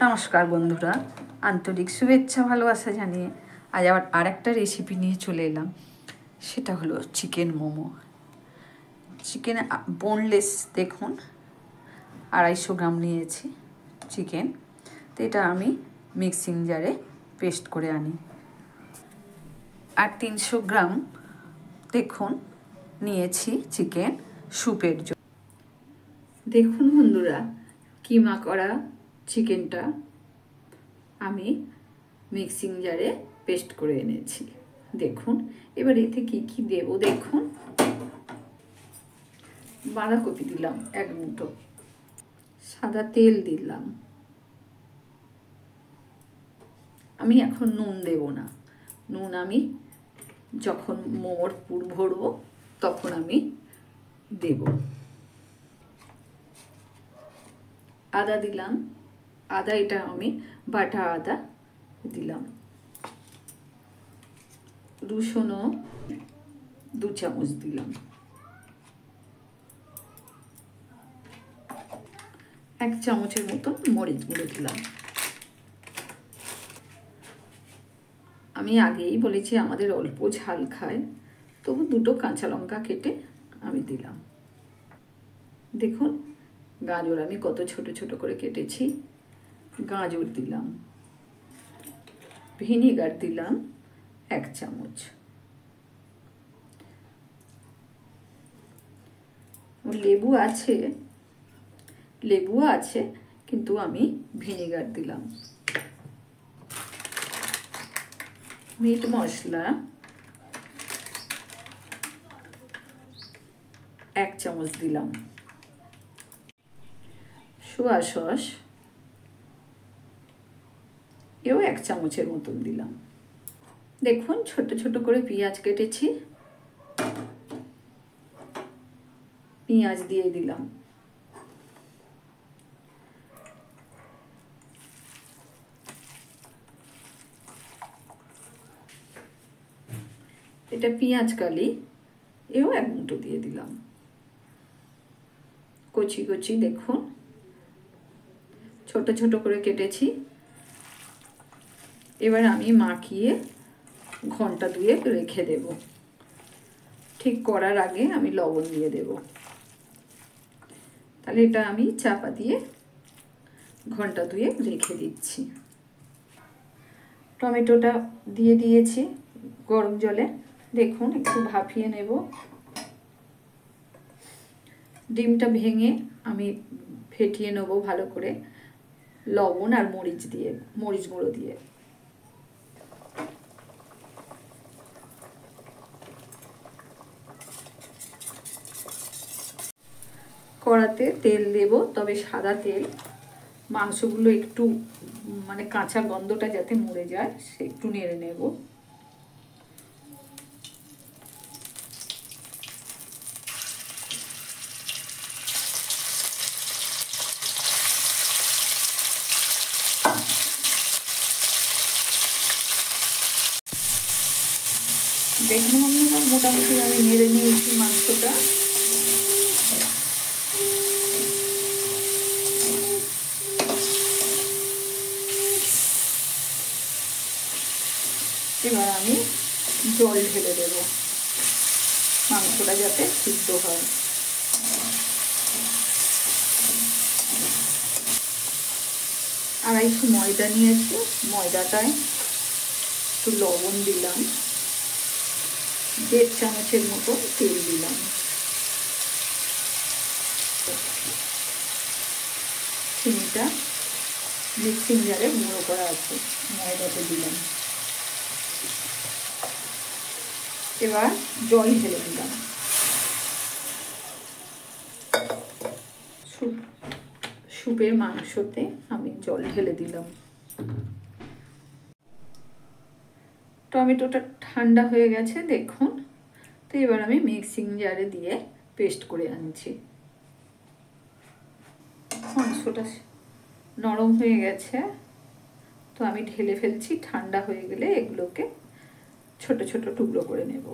নমস্কার বন্ধুরা, আন্তরিক শুভেচ্ছা ভালোবাসা জানিয়ে আজ আবার আরেকটা রেসিপি নিয়ে চলে এলাম। সেটা হলো চিকেন মোমো। চিকেন বোনলেস, দেখুন 250 গ্রাম নিয়েছি চিকেন। তো এটা আমি মিক্সিং জারে পেস্ট করে আনি। আর 300 গ্রাম দেখুন নিয়েছি চিকেন স্যুপের জন্য। দেখুন বন্ধুরা, কিমা করা চিকেনটা আমি মিক্সিং জারে পেস্ট করে এনেছি। দেখুন এবার এতে কি কি দেব দেখুন। বাঁধাকপি দিলাম 1 মুঠো, সাদা তেল দিলাম। আমি এখন নুন দেব না, নুন আমি যখন মোমোর পুর ভরবো তখন আমি দেব। আদা দিলাম, আদা এটা আমি বাটা আদা দিলাম। রসুনও 2 চামচ দিলাম। 1 চামচের মতো মরিচ গুঁড়ো দিলাম। আমি আগেই বলেছি আমাদের অল্প ঝাল খায়, তবু 2টো কাঁচা লঙ্কা কেটে আমি দিলাম। দেখুন গাজর আমি কত ছোট ছোট করে কেটেছি, গাজর দিলাম। ভিনিগার দিলাম 1 চামচ। লেবু আছে কিন্তু আমি ভিনিগার দিলাম। মিট মশলা 1 চামচ দিলাম। সোয়া সস এও 1 চামচের মতন দিলাম। দেখুন ছোট ছোট করে পেঁয়াজ কেটেছি, পেঁয়াজ দিয়ে দিলাম। এটা পেঁয়াজ কালি, এও 1 মুঠো দিয়ে দিলাম। কচি কচি দেখুন ছোট ছোট করে কেটেছি। এবার আমি মাখিয়ে ঘন্টা 2 রেখে দেব। ঠিক করার আগে আমি লবণ দিয়ে দেব। তাহলে এটা আমি চাপা দিয়ে ঘন্টা 2 রেখে দিচ্ছি। টমেটোটা দিয়ে দিয়েছি গরম জলে, দেখুন একটু ভাপিয়ে নেব। ডিমটা ভেঙে আমি ফেটিয়ে নেব ভালো করে লবণ আর মরিচ গুঁড়ো দিয়ে। কড়াতে তেল দেব, তবে সাদা তেল। মাংসগুলো একটু মানে কাঁচা গন্ধটা যাতে মরে যায় সে একটু নেড়ে নেব। দেখুন আমরা মোটামুটি আমি নেড়ে নিয়েছি মাংসটা। এবার আমি জল ঢেলে দেব মাংসটা যাতে সিদ্ধ হয়। আড়াইশো ময়দা নিয়েছি, ময়দাটায় একটু লবণ দিলাম, 1.5 চামচের মতো তেল দিলাম। চিনিটা মিক্সিং জারে গুঁড়ো করা আছে, ময়দাতে দিলাম। এবার জল ঢেলে দিলাম। স্যুপের মাংসতে আমি জল ঢেলে দিলাম। টমেটোটা ঠান্ডা হয়ে গেছে দেখুন। তো এবার আমি মিক্সিং জারে দিয়ে পেস্ট করে আনছি। মাংসটা নরম হয়ে গেছে, তো আমি ঢেলে ফেলছি। ঠান্ডা হয়ে গেলে এগুলোকে ছোট ছোট টুকরো করে নেব।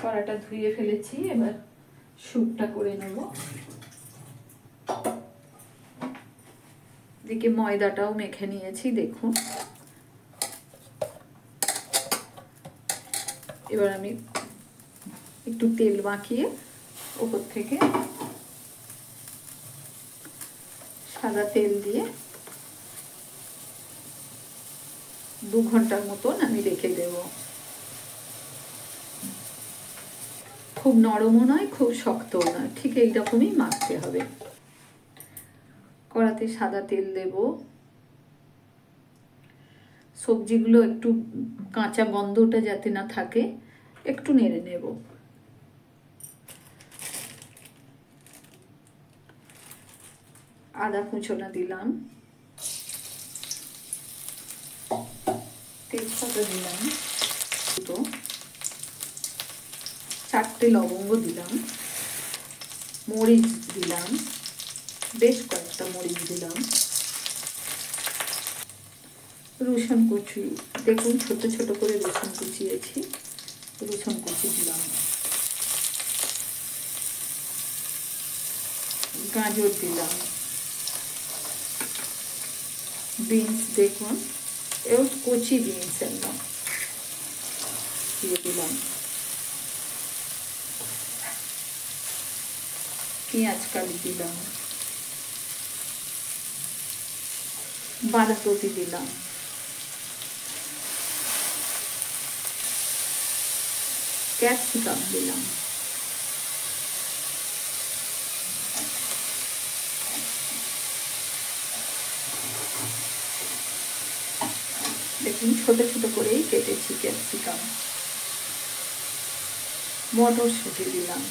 কড়াটা ধুয়ে ফেলেছি, এবার স্যুপটা করে নেব। এদিকে ময়দাটাও মেখে নিয়েছি দেখুন। এবার আমি একটু তেল মাখিয়ে ওপর থেকে সাদা তেল দিয়ে 2 ঘন্টার মতন আমি রেখে দেব। খুব নরমও নয়, খুব শক্তও নয়, ঠিক এইরকমই মাখতে হবে। কড়াতে সাদা তেল দেব। সবজিগুলো একটু কাঁচা গন্ধটা যাতে না থাকে একটু নেড়ে নেব। আদা কুচোনা দিলাম, তেজপাতা দিলাম, 4টে লবঙ্গ দিলাম, মরিচ দিলাম, বেশ কয়েকটা মরিচ দিলাম, রসুন কুচি দেখুন ছোট ছোট করে রসুন কুচিয়েছি, রসুন কুচি দিলাম, গাজর দিলাম, বিনস দেখুন এও কচি বিনস একদম দিয়ে দিলাম, পেঁয়াজ কালি দিলাম, বাঁধাকপি দিলাম, ক্যাপসিকাম দিলাম, দেখুন ছোট ছোট করেই কেটেছি ক্যাপসিকাম, মটরশুঁটি দিলাম,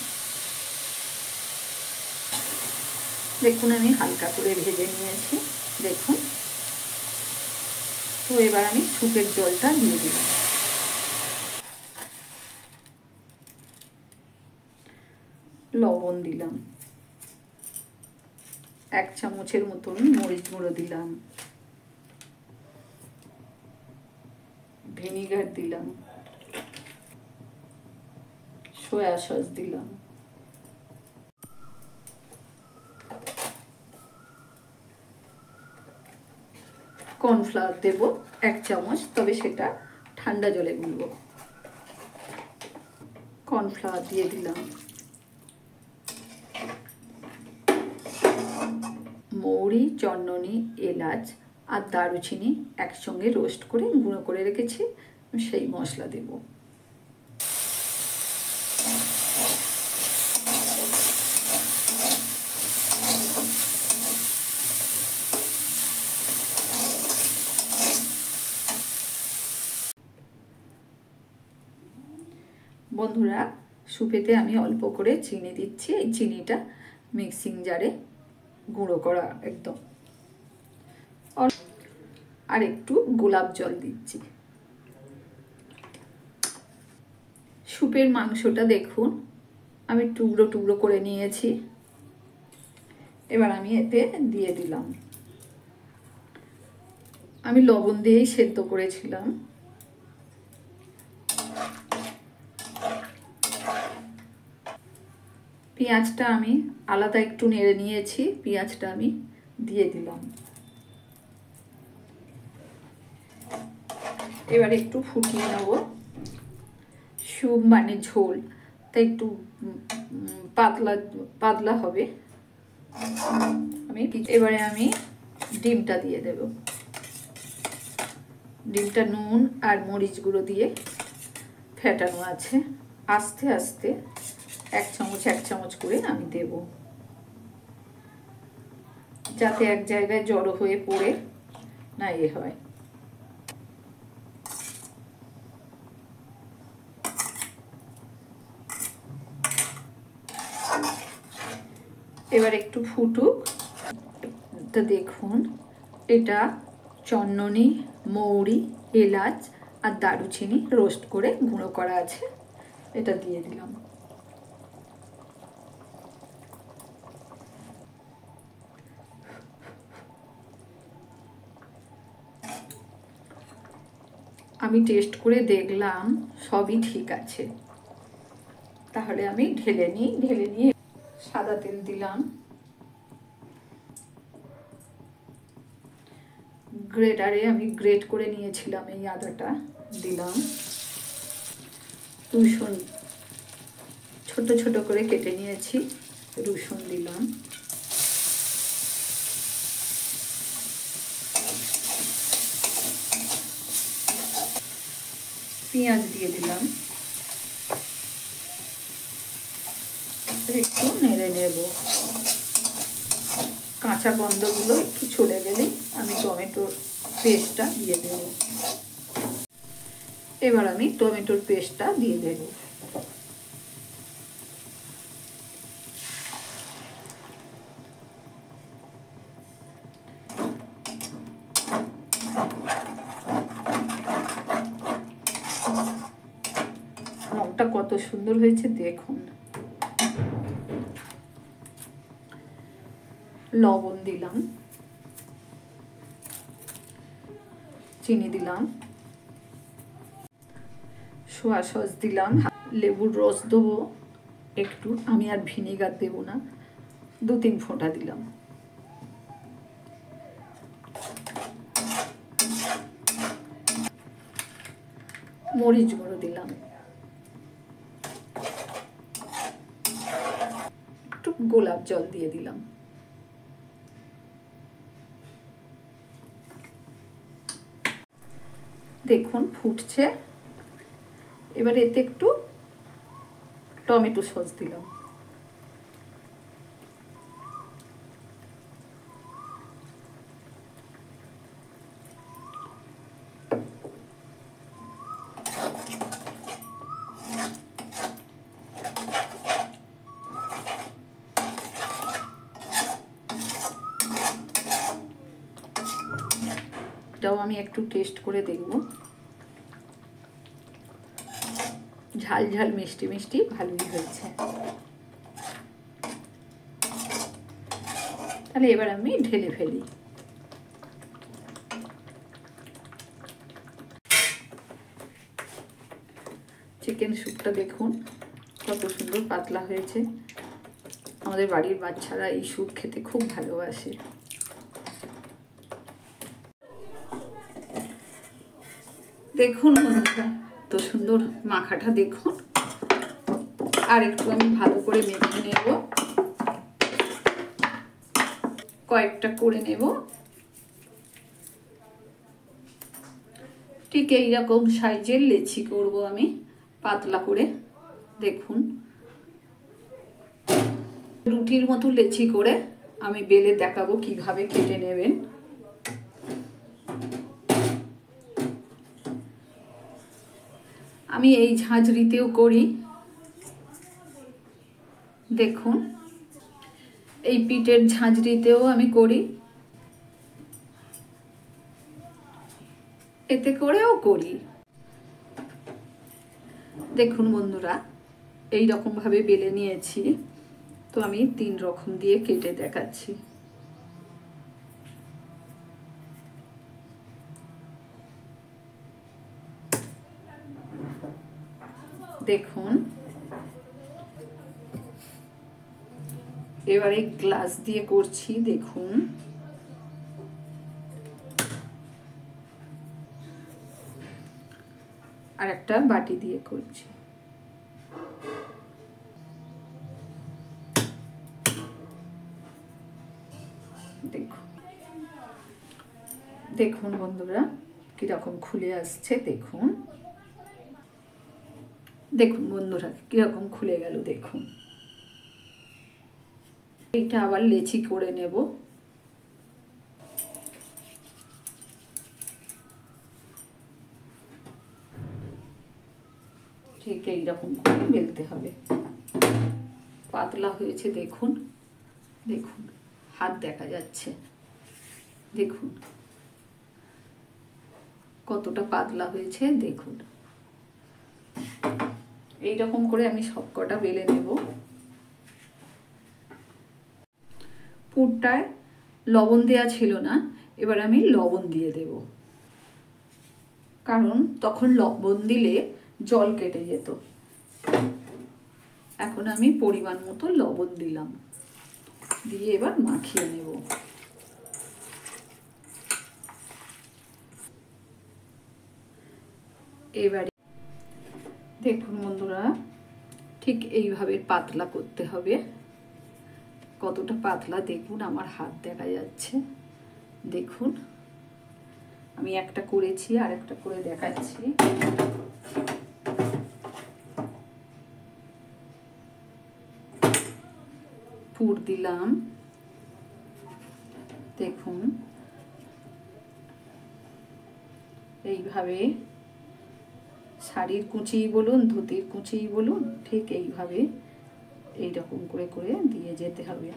দেখুন আমি হালকা করে ভেজে নিয়েছি দেখুন। তো এবার আমি স্যুপের জলটা দিয়ে দিলাম, লবণ দিলাম, 1 চামচের মতন মরিচ গুঁড়ো দিলাম, ভিনিগার দিলাম, সয়া সস দিলাম, কর্নফ্লাওয়ার দেব 1 চামচ, তবে সেটা ঠান্ডা জলে গুলবো। কর্নফ্লাওয়ার দিয়ে দিলাম, মৌরি, চন্দনী, এলাচ আর দারুচিনি একসঙ্গে রোস্ট করে গুঁড়ো করে রেখেছি, সেই মশলা দেব। বন্ধুরা স্যুপেতে আমি অল্প করে চিনি দিচ্ছি, এই চিনিটা মিক্সিং জারে গুঁড়ো করা একদম, আর একটু গোলাপ জল দিচ্ছি। স্যুপের মাংসটা দেখুন আমি টুকরো টুকরো করে নিয়েছি, এবার আমি এতে দিয়ে দিলাম। আমি লবণ দিয়েই সেদ্ধ করেছিলাম। পেঁয়াজটা আমি আলাদা একটু নেড়ে নিয়েছি, পেঁয়াজটা আমি দিয়ে দিলাম। এবার একটু ফুটিয়ে নেব। স্যুপ মানে ঝোল, তাই একটু পাতলা পাতলা হবে। এবারে আমি ডিমটা দিয়ে দেব। ডিমটা নুন আর মরিচ গুঁড়ো দিয়ে ফেটানো আছে, আস্তে আস্তে 1 চামচ 1 চামচ করে আমি দেব, যাতে এক জায়গায় জড়ো হয়ে পড়ে না হয়। এবার একটু ফুটুক। তো দেখুন এটা চন্দনী, মৌরি, এলাচ আর দারুচিনি রোস্ট করে গুঁড়ো করা আছে, এটা দিয়ে দিলাম। আমি টেস্ট করে দেখলাম সবই ঠিক আছে, তাহলে আমি ঢেলে নিয়ে সাদা তেল দিলাম, গ্রেটারে আমি গ্রেট করে নিয়েছিলাম এই আদাটা, দিলাম। রসুন ছোট ছোট করে কেটে নিয়েছি, রসুন দিলাম। পেঁয়াজ দিয়ে দিলাম, একটু নেড়ে নেব। কাঁচা গন্ধগুলো একটু চলে গেলে আমি টমেটোর পেস্টটা দিয়ে দেব। এবার আমি টমেটোর পেস্টটা দিয়ে দেব। রংটা কত সুন্দর হয়েছে দেখুন। লবণ দিলাম, চিনি দিলাম, সোয়া সস দিলাম, লেবুর রস দেবো একটু, আমি আর ভিনেগার দেব না, 2-3 ফোঁটা দিলাম। মরিচ গুঁড়ো দিলাম, একটু গোলাপ জল দিয়ে দিলাম। দেখুন ফুটছে। এবার এতে একটু টমেটো সস দিলাম। এটাও আমি একটু টেস্ট করে দেখব। ঝাল ঝাল মিষ্টি মিষ্টি ভালোই হয়েছে। তাহলে এবার আমি ঢেলে ফেলি। চিকেন স্যুপটা দেখুন কত সুন্দর পাতলা হয়েছে। আমাদের বাড়ির বাচ্চারা এই স্যুপ খেতে খুব ভালোবাসে। দেখুন বন্ধুরা তো সুন্দর মাখাটা দেখুন। আর একটু আমি ভালো করে মেখে নেব, কয়েকটা করে নেব। ঠিক এইরকম সাইজের লেচি করব আমি, পাতলা করে। দেখুন রুটির মতো লেচি করে আমি বেলে দেখাবো কিভাবে কেটে নেবেন। আমি এই ঝাঁঝরিতেও করি, দেখুন এই পিঠের ঝাঁঝরিতেও আমি করি, এতে করেও করি। দেখুন বন্ধুরা এই রকম ভাবে বেলে নিয়েছি, তো আমি 3 রকম দিয়ে কেটে দেখাচ্ছি। দেখুন এবারে গ্লাস দিয়ে করছি, দেখুন আর একটা বাটি দিয়ে করছি। দেখুন দেখুন বন্ধুরা কিরকম খুলে আসছে। দেখুন দেখুন বন্ধুরা কিরকম খুলে গেল। দেখুন এইটা আবার লেচি করে নেব। ঠিক এইরকম করে বেলতে হবে। পাতলা হয়েছে দেখুন, দেখুন হাত দেখা যাচ্ছে, দেখুন কতটা পাতলা হয়েছে। দেখুন এইরকম করে আমি সবকটা বেলে নেব। পুরটায় লবণ দেওয়া ছিল না, এবার আমি লবণ দিয়ে দেব, কারণ তখন লবণ দিলে জল কেটে যেত। এখন আমি পরিমাণ মতো লবণ দিলাম, দিয়ে এবার মাখিয়ে নেব। এবারে দেখুন বন্ধুরা, ঠিক এইভাবে পাতলা করতে হবে। কতটা পাতলা দেখুন, আমার হাত দেখা যাচ্ছে। দেখুন আমি একটা করেছি, আর একটা করে দেখাচ্ছি। পুর দিলাম, দেখুন এইভাবে শাড়ির কুচিই বলুন, ধুতির কুচিই বলুন, ঠিক এইভাবে এইরকম করে করে দিয়ে যেতে হবে।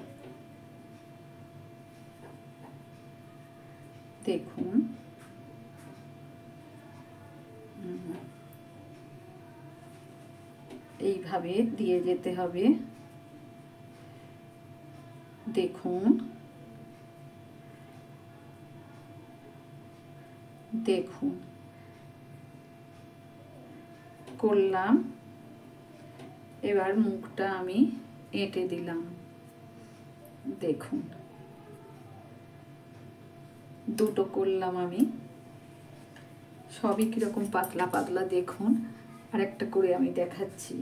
দেখুন এইভাবে দিয়ে যেতে হবে। দেখুন দেখুন করলাম। এবার মুখটা আমি এঁটে দিলাম। দেখুন দুটো করলাম আমি, সবই কিরকম পাতলা পাতলা দেখুন। আর একটা করে আমি দেখাচ্ছি।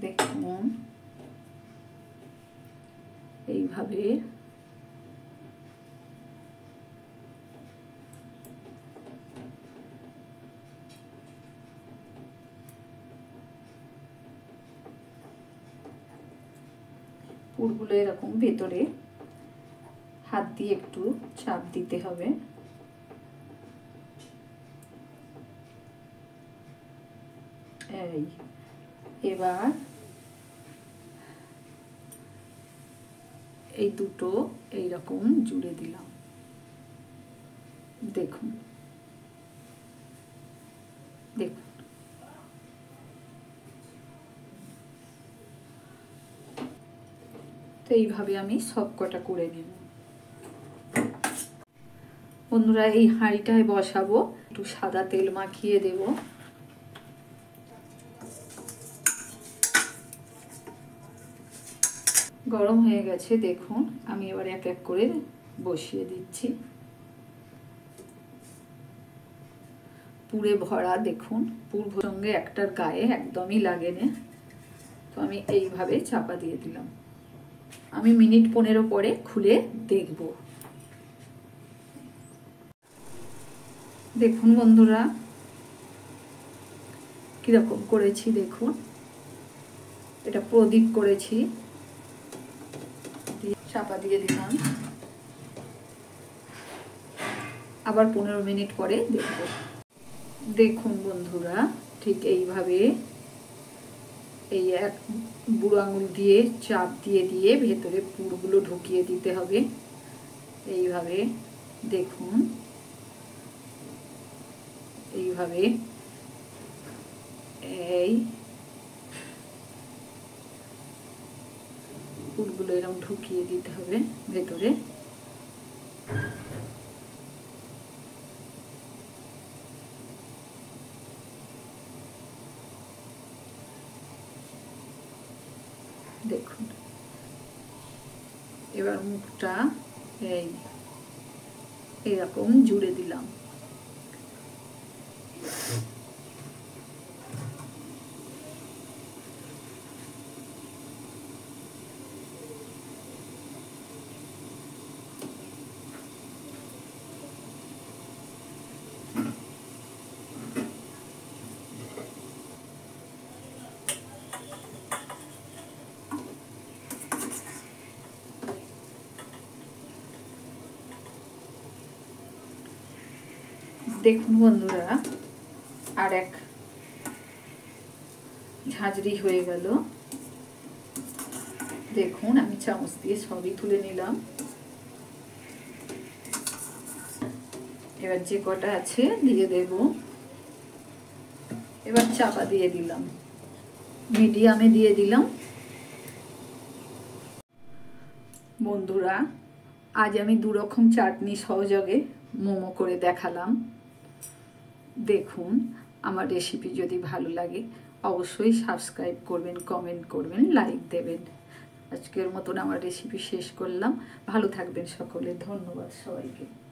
দেখুন এইভাবে পুরগুলো এরকম ভেতরে হাত দিয়ে একটু চাপ দিতে হবে। এই এবার এই দুটো এইরকম জুড়ে দিলাম। দেখুন দেখুন তো এইভাবে আমি সব কটা করে নেব। বন্ধুরা এই হাঁড়িটায় বসাবো, একটু সাদা তেল মাখিয়ে দেব। গরম হয়ে গেছে, দেখুন আমি এবার এক এক করে বসিয়ে দিচ্ছি। পুরে ভরা, দেখুন পুর সঙ্গে একটার গায়ে একদমই লাগে না। তো আমি এইভাবে চাপা দিয়ে দিলাম। আমি মিনিট 15 পরে খুলে দেখব। দেখুন বন্ধুরা কিরকম করেছি, দেখুন এটা প্রদীপ করেছি। চাপা দিয়ে দিলাম, আবার 15 মিনিট পরে দেখব। দেখুন বন্ধুরা ঠিক এইভাবে এই এক বুড়ো আঙুল দিয়ে চাপ দিয়ে দিয়ে ভেতরে পুরগুলো ঢুকিয়ে দিতে হবে। এইভাবে দেখুন, এইভাবে এই পুরগুলো এরকম ঢুকিয়ে দিতে হবে ভেতরে। দেখুন এবার মুখটা এরকম জুড়ে দিলাম। দেখুন বন্ধুরা আর এক ঝাঁঝরি হয়ে গেল। দেখুন আমি চামচ দিয়ে সবই তুলে নিলাম। এবার যে কটা আছে দিয়ে দেব। এবার চাপা দিয়ে দিলাম, মিডিয়ামে দিয়ে দিলাম। বন্ধুরা আজ আমি দুরকম চাটনি সহযোগে মোমো করে দেখালাম। দেখুন আমার রেসিপি যদি ভালো লাগে অবশ্যই সাবস্ক্রাইব করবেন, কমেন্ট করবেন, লাইক দেবেন। আজকের মতন আমার রেসিপি শেষ করলাম। ভালো থাকবেন সকলে। ধন্যবাদ সবাইকে।